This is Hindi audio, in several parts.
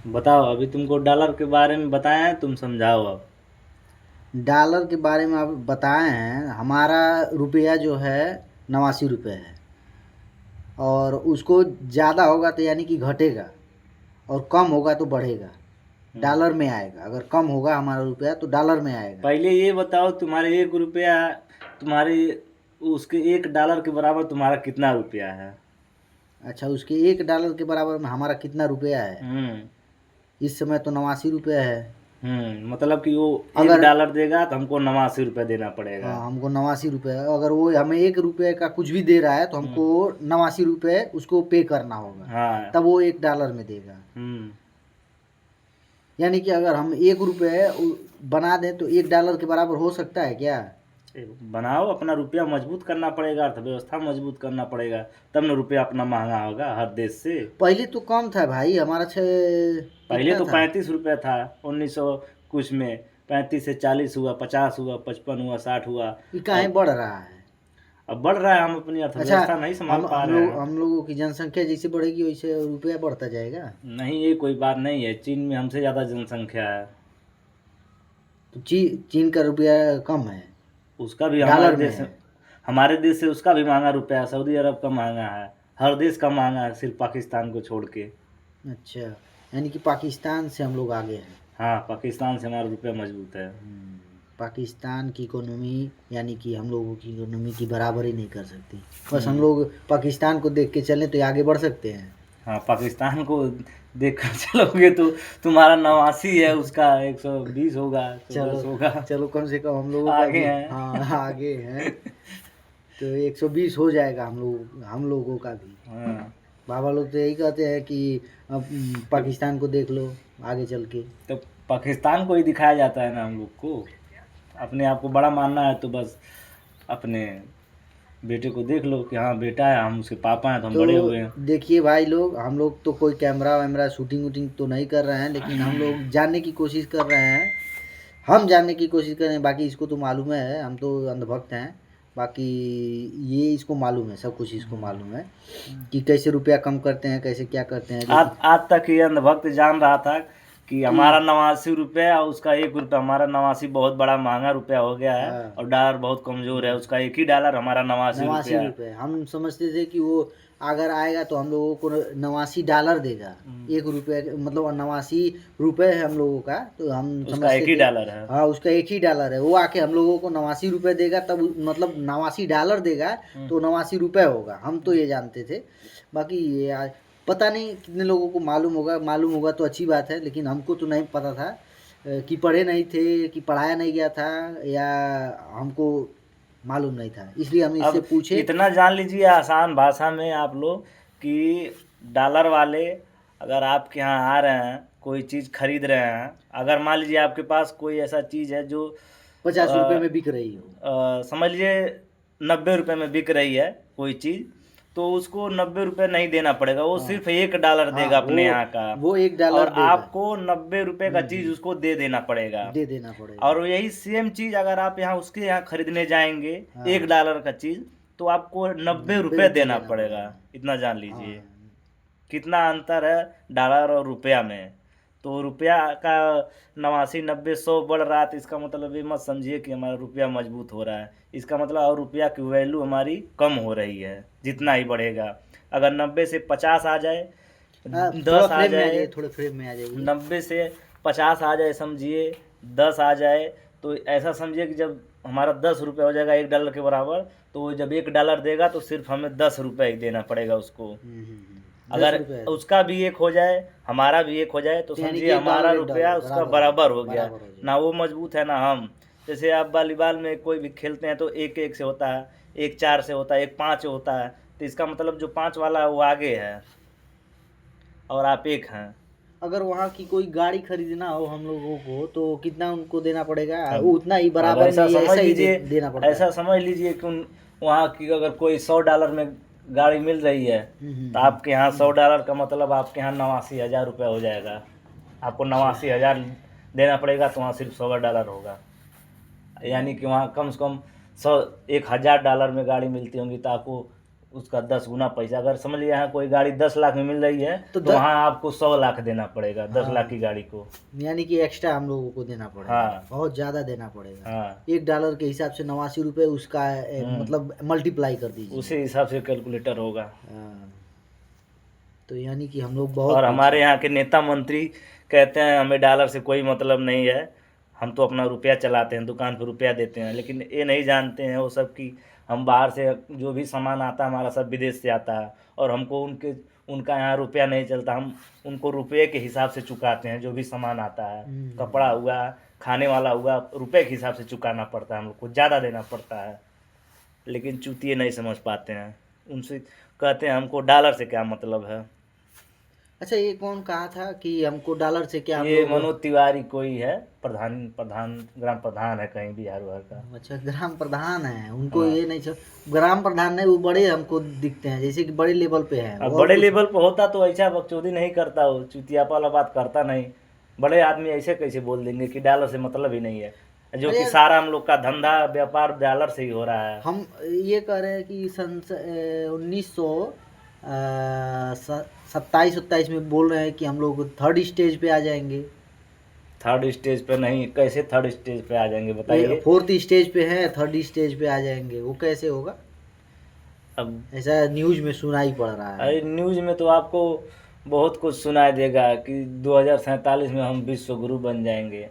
बताओ, अभी तुमको डॉलर के बारे में बताया है, तुम समझाओ अब। डॉलर के बारे में आप बताए हैं। हमारा रुपया जो है 89 रुपये है। और उसको ज़्यादा होगा तो यानी कि घटेगा, और कम होगा तो बढ़ेगा। हम्म। डॉलर में आएगा। अगर कम होगा हमारा रुपया तो डॉलर में आएगा। पहले ये बताओ, तुम्हारे 1 रुपया, तुम्हारे उसके 1 डॉलर के बराबर तुम्हारा कितना रुपया है? अच्छा, उसके 1 डॉलर के बराबर में हमारा कितना रुपया है? हम्म। इस समय तो 89 रुपये है। मतलब कि वो एक अगर डॉलर देगा तो हमको 89 रुपया देना पड़ेगा। हाँ, हमको 89 रुपये, अगर वो हमें 1 रुपये का कुछ भी दे रहा है तो हम्म। हमको 89 रुपये उसको पे करना होगा। हाँ। तब वो 1 डॉलर में देगा। हम्म। यानी कि अगर हम 1 रुपये बना दें तो 1 डॉलर के बराबर हो सकता है क्या? बनाओ, अपना रुपया मजबूत करना पड़ेगा, अर्थव्यवस्था मजबूत करना पड़ेगा, तब न रुपया अपना महंगा होगा हर देश से। पहले तो कम था भाई, हमारा पहले कितना तो था? 35 रुपया था। 1900 कुछ में 35 से 40 हुआ, 50 हुआ, 55 हुआ, 60 हुआ। ये काहे अब बढ़ रहा है? अब बढ़ रहा है, हम अपनी अच्छा, अर्थव्यवस्था नहीं संभाल हम पा हम रहे लोग हैं। हम लोगों की जनसंख्या जैसे बढ़ेगी वैसे रुपया बढ़ता जाएगा। नहीं, ये कोई बात नहीं है, चीन में हमसे ज़्यादा जनसंख्या है। तो चीन का रुपया कम है, उसका भी हमारे डॉलर में देश से, है। हमारे देश से उसका भी महंगा रुपया है। सऊदी अरब का महंगा है, हर देश का महंगा है, सिर्फ पाकिस्तान को छोड़ के। अच्छा, यानी कि पाकिस्तान से हम लोग आगे हैं। हाँ, पाकिस्तान से हमारा रुपया मजबूत है। पाकिस्तान की इकोनॉमी यानी कि हम लोगों की इकोनॉमी की बराबरी नहीं कर सकती। बस हम हम्म। लोग पाकिस्तान को देख के चलें तो आगे बढ़ सकते हैं। हाँ, पाकिस्तान को देख कर चलोगे तो तुम्हारा 89 है, उसका 120 होगा, चलो 110 होगा। चलो, कम से कम हम लोगों का आगे भी हाँ हैं। आगे हैं। तो 120 हो जाएगा हम लोगों का भी। हाँ। बाबा लोग तो यही कहते हैं कि अब तो पाकिस्तान को देख लो आगे चल के। तो पाकिस्तान को ही दिखाया जाता है ना हम लोग को। अपने आप को बड़ा मानना है तो बस अपने बेटे को देख लो कि हाँ बेटा है, हम उसके पापा हैं तो हम तो बड़े हुए हैं। देखिए भाई लोग, हम लोग तो कोई कैमरा वैमरा शूटिंग वूटिंग तो नहीं कर रहे हैं, लेकिन हम लोग जानने की कोशिश कर रहे हैं। हम जानने की कोशिश कर रहे हैं। बाकी इसको तो मालूम है, हम तो अंधभक्त हैं। बाकी ये इसको मालूम है, सब कुछ इसको मालूम है कि कैसे रुपया कम करते हैं, कैसे क्या करते हैं, आज लेकिन आज तक ये अंधभक्त जान रहा था कि कि हमारा 89 रुपया और उसका 1 रुपया, हमारा 89 बहुत बड़ा महंगा रुपया हो गया है हाँ, और डॉलर बहुत कमज़ोर है, उसका एक ही डॉलर हमारा 89 रुपया है। 89 रुपये हम समझते थे कि वो अगर आएगा तो हम लोगों को 89 डॉलर देगा। 1 रुपये मतलब 89 रुपये है हम लोगों का, तो हम उसका एक समझते ही थे। डॉलर है। हाँ, उसका एक ही डॉलर है। वो आके हम लोगों को 89 रुपये देगा, तब मतलब 89 डॉलर देगा हम्म। तो 89 रुपये होगा। हम तो ये जानते थे। बाकी ये पता नहीं कितने लोगों को मालूम होगा। मालूम होगा तो अच्छी बात है, लेकिन हमको तो नहीं पता था। कि पढ़े नहीं थे, कि पढ़ाया नहीं गया था, या हमको मालूम नहीं था, इसलिए हम इससे अब पूछे। इतना जान लीजिए आसान भाषा में आप लोग कि डॉलर वाले अगर आपके यहाँ आ रहे हैं, कोई चीज़ खरीद रहे हैं, अगर मान लीजिए आपके पास कोई ऐसा चीज़ है जो 50 रुपये में बिक रही हो। समझ लीजिए 90 रुपये में बिक रही है कोई चीज़, तो उसको 90 रुपये नहीं देना पड़ेगा, वो हाँ सिर्फ 1 डॉलर हाँ, देगा वो अपने यहाँ का। वो एक और डॉलर देगा। आपको 90 रुपये का चीज़ उसको दे देना पड़ेगा। दे देना पड़ेगा। और यही सेम चीज़ अगर आप यहाँ उसके यहाँ खरीदने जाएंगे, एक हाँ, डॉलर का चीज़, तो आपको 90 रुपये ₹90 देना देना पड़ेगा। पड़ेगा। इतना जान हाँ, लीजिए कितना अंतर है डॉलर और रुपया में। तो रुपया का 89 90 100 बढ़ रहा है, तो इसका मतलब ये मत समझिए कि हमारा रुपया मजबूत हो रहा है। इसका मतलब और रुपया की वैल्यू हमारी कम हो रही है जितना ही बढ़ेगा। अगर 90 से 50 आ जाए, थोड़ा 10 आ फ्रेम में आ जाए, जाइए, थोड़े फ्रेम में आ जाइए। 90 से 50 आ जाए समझिए, 10 आ जाए, तो ऐसा समझिए कि जब हमारा 10 रुपये हो जाएगा 1 डॉलर के बराबर, तो वो जब 1 डॉलर देगा तो सिर्फ हमें 10 रुपये ही देना पड़ेगा उसको। दस अगर रुपये उसका भी एक हो जाए, हमारा भी एक हो जाए, तो तो यानी समझिए कि एक हमारा डॉलर एक रुपया डॉलर उसका बराबर हो बराबर हो गया। बराबर हो ना जाएगा। वो मजबूत है ना हम। जैसे आप वॉलीबॉल में कोई भी खेलते हैं तो 1 1 से होता है, 1 4 से होता है, 1 5 होता है, तो इसका मतलब जो 5 वाला है वो आगे है और आप एक हैं। अगर वहाँ की कोई गाड़ी खरीदना हो हम लोगों को तो कितना उनको देना पड़ेगा? अब उतना ही अब बराबर में, ऐसा या समझ ऐसा ही लीजिए, देना पड़ता ऐसा है? समझ लीजिए कि वहाँ की अगर कोई 100 डॉलर में गाड़ी मिल रही है, तो आपके यहाँ 100 डॉलर का मतलब आपके यहाँ 89 हज़ार रुपया हो जाएगा। आपको अच्छा। 89 हज़ार देना पड़ेगा तो वहाँ सिर्फ 100 डॉलर होगा। यानी कि वहाँ कम से कम 100 1000 डॉलर में गाड़ी मिलती होंगी तो आपको उसका 10 गुना पैसा। अगर समझ लिया यहाँ कोई गाड़ी 10 लाख में मिल रही है तो तो वहाँ आपको 100 लाख देना पड़ेगा 10 हाँ। लाख की गाड़ी को। यानी कि एक्स्ट्रा हम लोगों को देना पड़ेगा। हाँ। बहुत ज़्यादा देना पड़ेगा। हाँ, $1 के हिसाब से 89 रुपये उसका मतलब मल्टीप्लाई कर दीजिए। उसी हिसाब से कैलकुलेटर होगा। हाँ। तो यानी कि हम लोग बहुत और पीछे हमारे यहाँ के नेता मंत्री कहते हैं हमें डॉलर से कोई मतलब नहीं है, हम तो अपना रुपया चलाते हैं, दुकान पर रुपया देते हैं। लेकिन ये नहीं जानते हैं वो सब कि हम बाहर से जो भी सामान आता है हमारा सब विदेश से आता है, और हमको उनका यहाँ रुपया नहीं चलता, हम उनको रुपये के हिसाब से चुकाते हैं। जो भी सामान आता है, कपड़ा हुआ, खाने वाला हुआ, रुपये के हिसाब से चुकाना पड़ता है, हम लोग को ज़्यादा देना पड़ता है। लेकिन चूतिए नहीं समझ पाते हैं, उनसे कहते हैं हमको डॉलर से क्या मतलब है। अच्छा, ये कौन कहा था कि हमको डॉलर से क्या हम ये लोग। मनोज तिवारी कोई है, प्रधान ग्राम प्रधान है कहीं बिहार उहार का। अच्छा, ग्राम प्रधान है, उनको हाँ। ये नहीं ग्राम प्रधान नहीं, वो बड़े हमको दिखते हैं जैसे कि बड़े लेवल पे है। अब और बड़े कुछ- लेवल पर होता तो ऐसा बकचोदी नहीं करता, वो चुतियापा वाला बात करता नहीं। बड़े आदमी ऐसे कैसे बोल देंगे कि डॉलर से मतलब ही नहीं है, जो अरे कि यार, सारा हम लोग का धंधा व्यापार डॉलर से ही हो रहा है। हम ये कह रहे हैं कि सन 1927-28 में बोल रहे हैं कि हम लोग 3rd स्टेज पे आ जाएंगे। 3rd स्टेज पे नहीं, कैसे 3rd स्टेज पे आ जाएंगे ये बताइए। 4th स्टेज पे है, 3rd स्टेज पे आ जाएंगे, वो कैसे होगा? अब ऐसा न्यूज में सुनाई पड़ रहा है। अरे न्यूज में तो आपको बहुत कुछ सुनाई देगा कि 2047 में हम विश्व गुरु बन जाएंगे,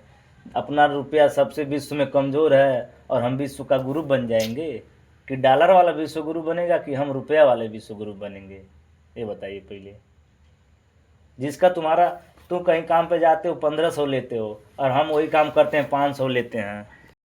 अपना रुपया सबसे विश्व में कमज़ोर है और हम विश्व का गुरु बन जाएंगे। कि डॉलर वाला विश्व गुरु बनेगा कि हम रुपया वाले विश्व गुरु बनेंगे, ये बताइए पहले। जिसका तुम कहीं काम पे जाते हो 1500 लेते हो और हम वही काम करते हैं 500 लेते हैं।